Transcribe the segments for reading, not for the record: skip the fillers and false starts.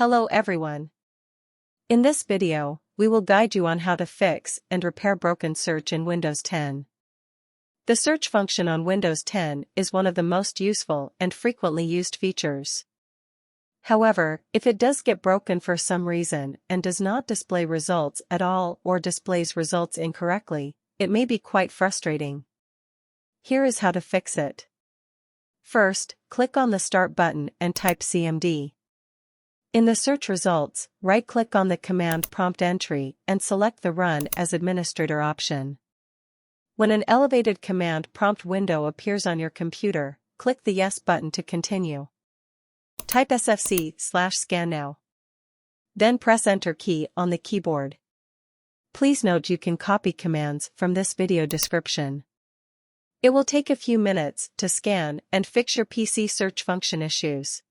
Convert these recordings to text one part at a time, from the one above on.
Hello everyone. In this video, we will guide you on how to fix and repair broken search in Windows 10. The search function on Windows 10 is one of the most useful and frequently used features. However, if it does get broken for some reason and does not display results at all or displays results incorrectly, it may be quite frustrating. Here is how to fix it. First, click on the Start button and type CMD. In the search results, right-click on the command prompt entry and select the Run as Administrator option. When an elevated command prompt window appears on your computer, click the Yes button to continue. Type sfc/scan now. Then press Enter key on the keyboard. Please note you can copy commands from this video description. It will take a few minutes to scan and fix your PC search function issues.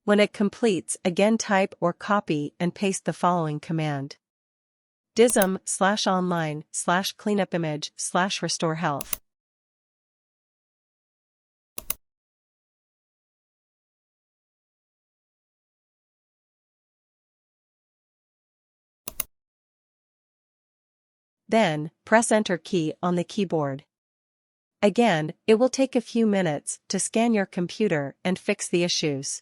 When it completes, again type or copy and paste the following command. dism/online/cleanupimage/restore health. Then, press Enter key on the keyboard. Again, it will take a few minutes to scan your computer and fix the issues.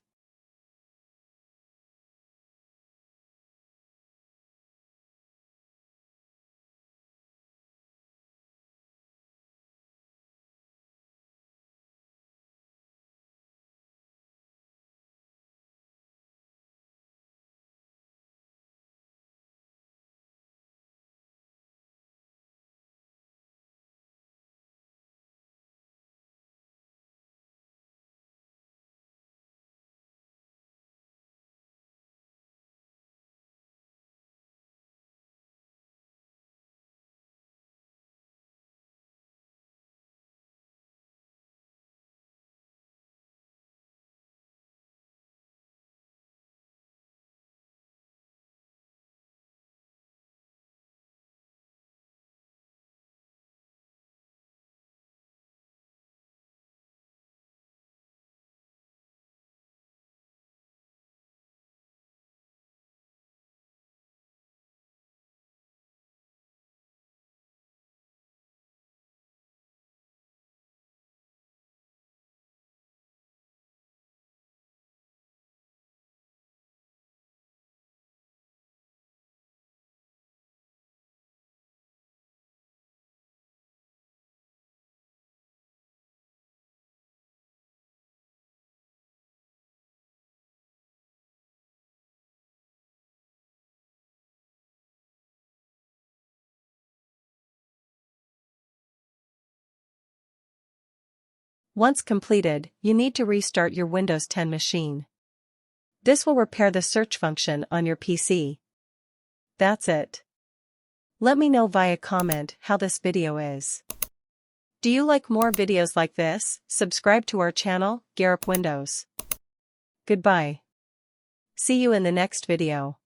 Once completed, you need to restart your Windows 10 machine. This will repair the search function on your PC. That's it. Let me know via comment how this video is. Do you like more videos like this? Subscribe to our channel, Garup Windows. Goodbye. See you in the next video.